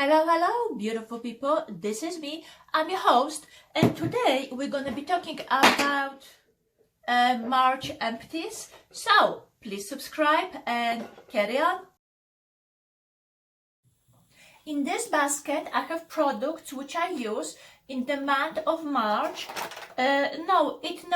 Hello, hello, beautiful people. This is me. I'm your host, and today we're gonna be talking about March empties. So please subscribe and carry on. In this basket, I have products which I use in the month of March. No, it's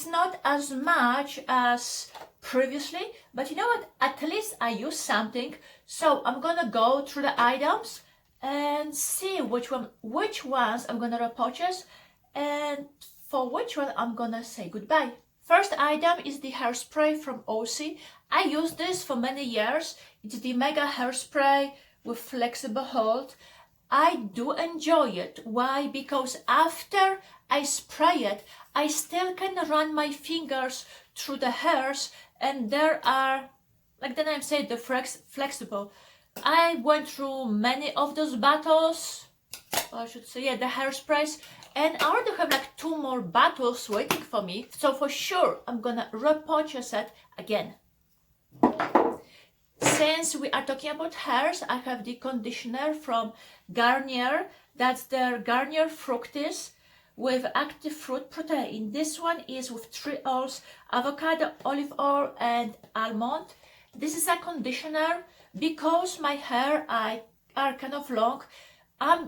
not as much as previously, but you know what? At least I use something. So I'm gonna go through the items and see which ones I'm gonna repurchase and for which one I'm gonna say goodbye. First item is the hairspray from OC. I used this for many years. It's the Mega Hairspray with flexible hold. I do enjoy it. Why? Because after I spray it, I still can run my fingers through the hairs and there are, like the name said, the flexible. I went through many of those bottles, I should say, yeah, the hairsprays, and I already have like 2 more bottles waiting for me. So for sure, I'm gonna repurchase it again. Since we are talking about hairs, I have the conditioner from Garnier. That's the Garnier Fructis with active fruit protein. This one is with 3 oils: avocado, olive oil, and almond. This is a conditioner because my hair are kind of long.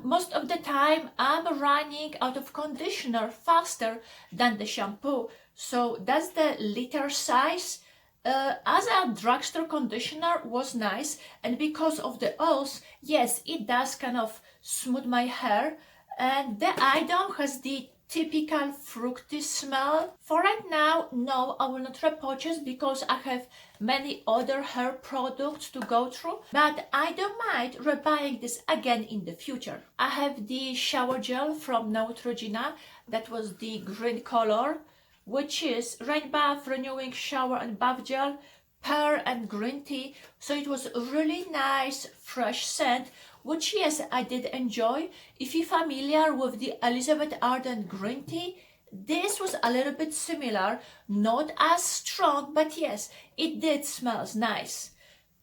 Most of the time I'm running out of conditioner faster than the shampoo. So that's the liter size. As a drugstore conditioner was nice, and because of the oils, yes, it does kind of smooth my hair, and the item has the typical fruity smell. For right now, no, I will not repurchase because I have many other hair products to go through, but I don't mind rebuying this again in the future. I have the shower gel from Neutrogena, that was the green color, which is rain bath, renewing shower and bath gel, pear and green tea. So it was really nice, fresh scent, which yes, I did enjoy. If you're familiar with the Elizabeth Arden green tea, this was a little bit similar, not as strong, but yes, it did smells nice.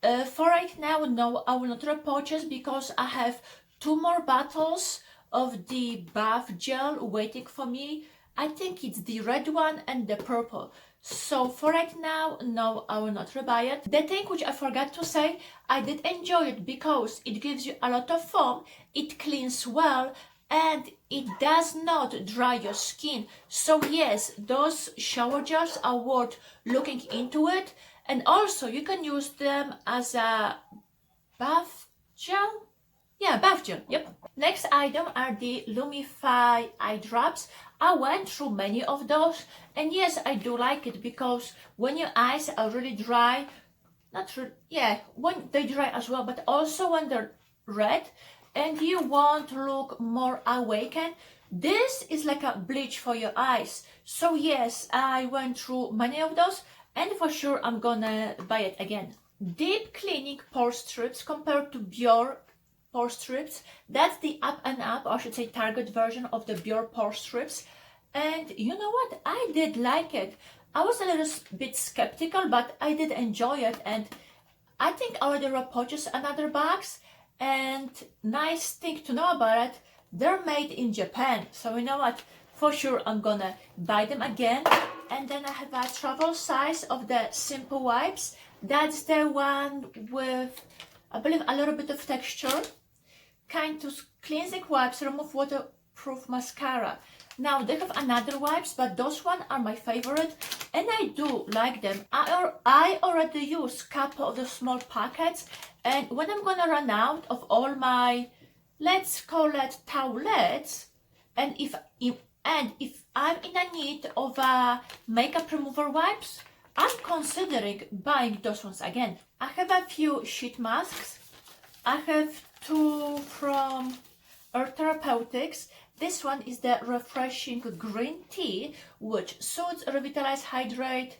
For right now, no, I will not repurchase because I have 2 more bottles of the bath gel waiting for me. I think it's the red one and the purple. So for right now, no, I will not rebuy it. The thing which I forgot to say, I did enjoy it because it gives you a lot of foam, it cleans well, and it does not dry your skin. So yes, those shower gels are worth looking into it. And also you can use them as a bath gel. Yeah, bath gel, yep. Next item are the Lumify eye drops. I went through many of those, and yes, I do like it because when your eyes are really dry, when they dry as well, but also when they're red and you want to look more awakened, this is like a bleach for your eyes. So yes, I went through many of those, and for sure I'm gonna buy it again. Deep cleaning pore strips compared to Biore pore strips. That's the up and up, or I should say Target version of the Biore pore strips. And you know what? I did like it. I was a little bit skeptical, but I did enjoy it. And I think I already repurchased another box. And nice thing to know about it, they're made in Japan. So you know what? For sure I'm gonna buy them again. And then I have a travel size of the Simple Wipes. That's the one with, I believe, a little bit of texture. Kind of cleansing wipes, remove waterproof mascara. Now they have another wipes, but those ones are my favorite and I do like them. I already use a couple of the small packets, and when I'm gonna run out of all my, let's call it towelettes, and if I'm in a need of a makeup remover wipes, I'm considering buying those ones again. I have a few sheet masks. I have 2 from Earth Therapeutics. This one is the refreshing green tea, which soothes, revitalize, hydrate.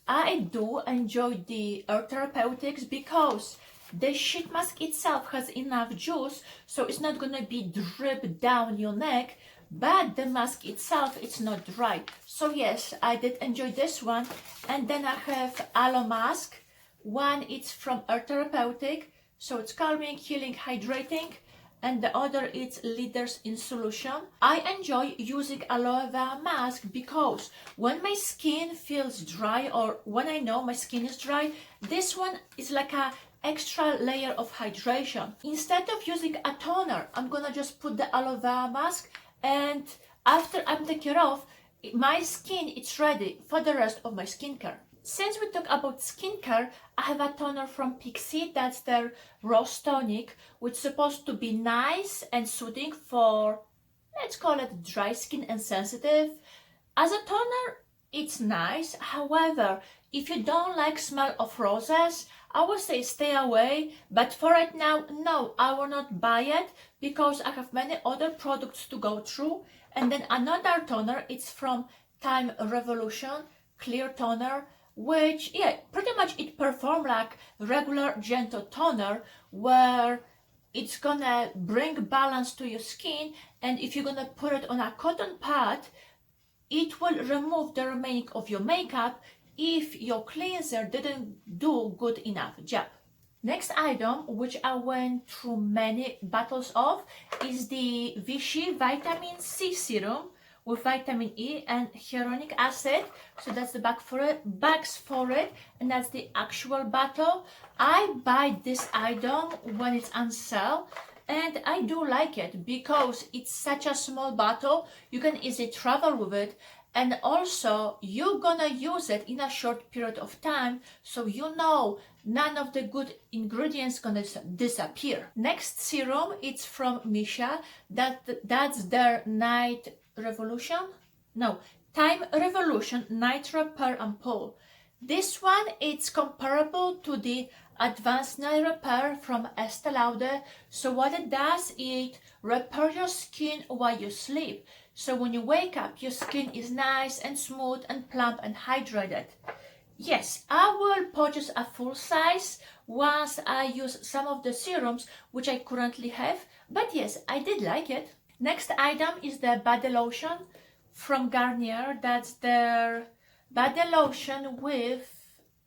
I do enjoy the Earth Therapeutics because the sheet mask itself has enough juice, so it's not gonna be drip down your neck, but the mask itself, it's not dry. So yes, I did enjoy this one. And then I have aloe mask. One it's from Earth Therapeutic, So it's calming, healing, hydrating. And the other is Leaders in Solution. I enjoy using aloe vera mask because when my skin feels dry or when I know my skin is dry, this one is like a extra layer of hydration. Instead of using a toner, I'm gonna just put the aloe vera mask, and after I'm taking it off, my skin is ready for the rest of my skincare. Since we talk about skincare, I have a toner from Pixi, that's their Rose Tonic, which is supposed to be nice and soothing for, let's call it dry skin and sensitive. As a toner, it's nice. However, if you don't like smell of roses, I would say stay away. But for right now, no, I will not buy it because I have many other products to go through. And then another toner, it's from Time Revolution, Clear Toner, which, yeah, pretty much it performs like regular gentle toner where it's gonna bring balance to your skin, and if you're gonna put it on a cotton pad, it will remove the remaining of your makeup if your cleanser didn't do good enough job. Next item, which I went through many bottles of, is the Vichy Vitamin C Serum with vitamin E and hyaluronic acid. So that's the bags for it, and that's the actual bottle. I buy this item when it's on sale, and I do like it because it's such a small bottle. You can easily travel with it, and also you're gonna use it in a short period of time, so you know none of the good ingredients gonna disappear. Next serum, it's from Misha. That's their Night Revolution? No, Time Revolution Night Repair Ampoule. This one, it's comparable to the Advanced Night Repair from Estee Lauder. So what it does, it repairs your skin while you sleep. So when you wake up, your skin is nice and smooth and plump and hydrated. Yes, I will purchase a full size once I use some of the serums which I currently have. But yes, I did like it. Next item is the body lotion from Garnier. That's their body lotion with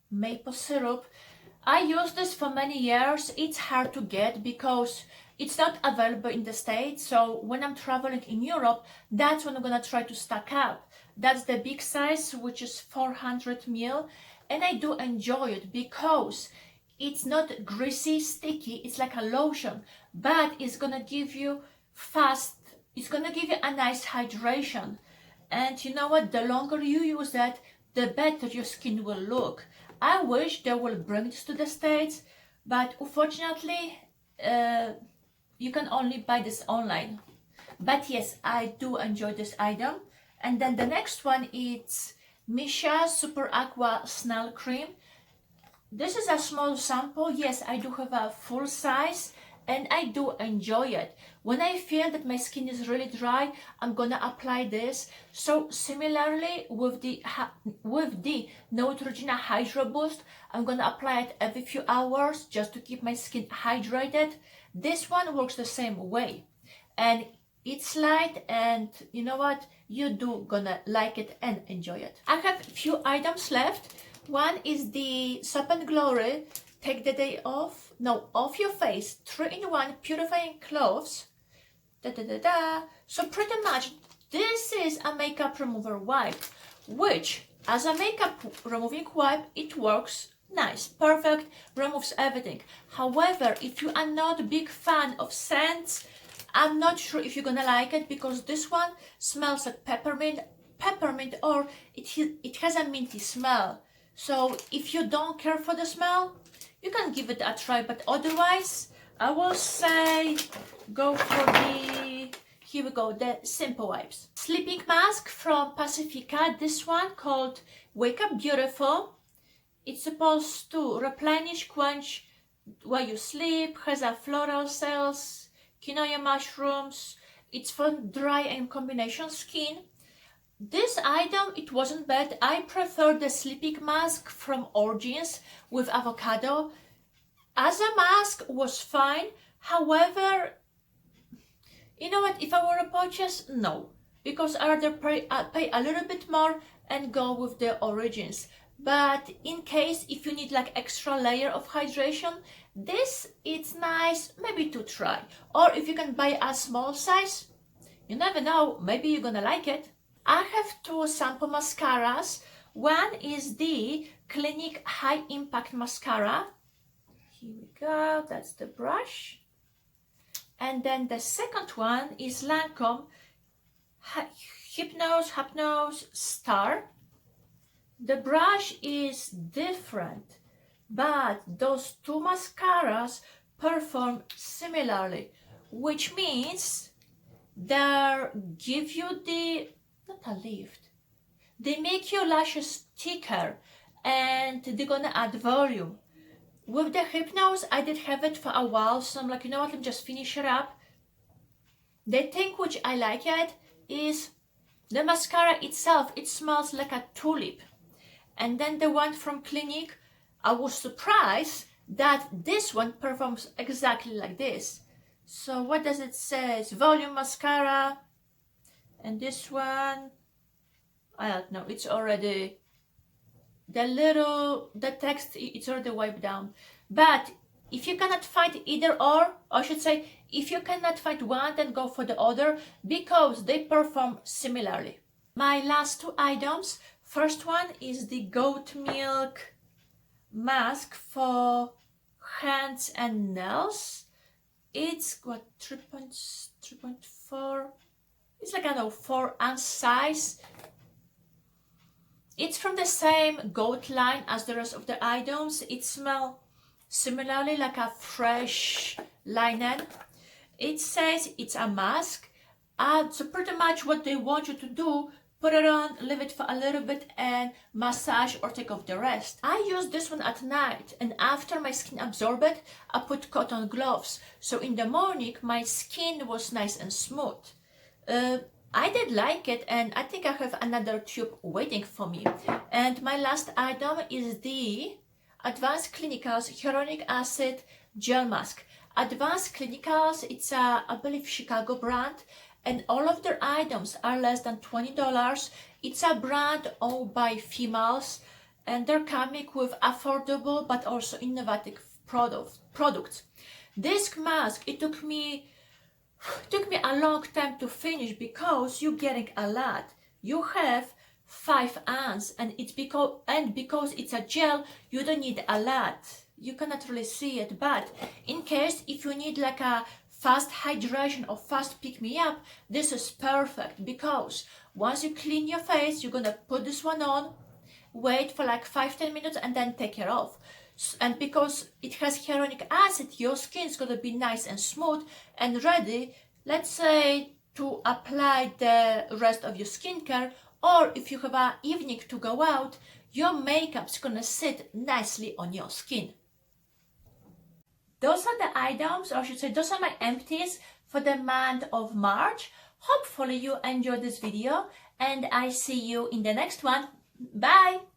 maple syrup. I used this for many years. It's hard to get because it's not available in the States. So when I'm traveling in Europe, that's when I'm gonna try to stock up. That's the big size, which is 400 ml. And I do enjoy it because it's not greasy, sticky. It's like a lotion, but it's gonna give you it's gonna give you a nice hydration. And you know what? The longer you use that, the better your skin will look. I wish they will bring this to the States, but unfortunately, you can only buy this online. But yes, I do enjoy this item. And then the next one is Misha Super Aqua Snail Cream. This is a small sample. Yes, I do have a full size, and I do enjoy it. When I feel that my skin is really dry, I'm gonna apply this. So similarly with the Neutrogena Hydro Boost, I'm gonna apply it every few hours just to keep my skin hydrated. This one works the same way, and it's light, and you know what? You do gonna like it and enjoy it. I have a few items left. One is the Soap and Glory Take the Day Off, no, Off Your Face 3-in-1 Purifying Cloths. So pretty much this is a makeup remover wipe, which as a makeup removing wipe, it works nice, perfect, removes everything. However, if you are not a big fan of scents, I'm not sure if you're gonna like it because this one smells like peppermint, or it has a minty smell. So if you don't care for the smell, you can give it a try, but otherwise, I will say go for here we go, the Simple Wipes. Sleeping mask from Pacifica, this one called Wake Up Beautiful. It's supposed to replenish, quench while you sleep, has a floral cells, quinoa mushrooms. It's for dry and combination skin. This item, it wasn't bad. I prefer the sleeping mask from Origins with avocado. As a mask, was fine. However, you know what? If I were to purchase, no, because I'd rather pay a little bit more and go with the Origins. but in case if you need like extra layer of hydration, this it's nice maybe to try. Or if you can buy a small size, you never know, maybe you're gonna like it. I have two sample mascaras. One is the Clinique High Impact Mascara. Here we go, that's the brush. And then the second one is Lancome Hypnose Star. The brush is different, but those two mascaras perform similarly, which means they give you the, not a lift, they make your lashes thicker and they're gonna add volume. With the Hypnose, I did have it for a while, so I'm like, you know what, let me just finish it up. The thing which I like it is the mascara itself, it smells like a tulip. And then the one from Clinique, I was surprised that this one performs exactly like this. So what does it say? Volume mascara. And this one, I don't know, it's already, the text, it's already wiped down. But if you cannot find either or I should say, if you cannot find one, then go for the other, because they perform similarly. My last two items, first one is the goat milk mask for hands and nails. It's got 3.4, it's like, I don't know, 4 ounce size. It's from the same goat line as the rest of the items. It smells similarly like a fresh linen. It says it's a mask. So pretty much what they want you to do, put it on, leave it for a little bit and massage or take off the rest. I use this one at night, and after my skin absorbed it, I put cotton gloves. So in the morning, my skin was nice and smooth. I did like it, and I think I have another tube waiting for me. And my last item is the Advanced Clinicals Hyaluronic Acid Gel Mask. Advanced Clinicals, it's a, I believe, Chicago brand, and all of their items are less than $20. It's a brand owned by females, and they're coming with affordable but also innovative products. This mask, it took me a long time to finish because you're getting a lot. You have 5 ounces, and it's because it's a gel, you don't need a lot. You cannot really see it, but in case if you need like a fast hydration or fast pick me up, this is perfect, because once you clean your face, you're gonna put this one on, wait for like 5-10 minutes and then take it off. And because it has hyaluronic acid, your skin is gonna be nice and smooth and ready, let's say, to apply the rest of your skincare, or if you have an evening to go out, your makeup's gonna sit nicely on your skin. Those are the items, or I should say, those are my empties for the month of March. Hopefully you enjoyed this video, and I see you in the next one. Bye!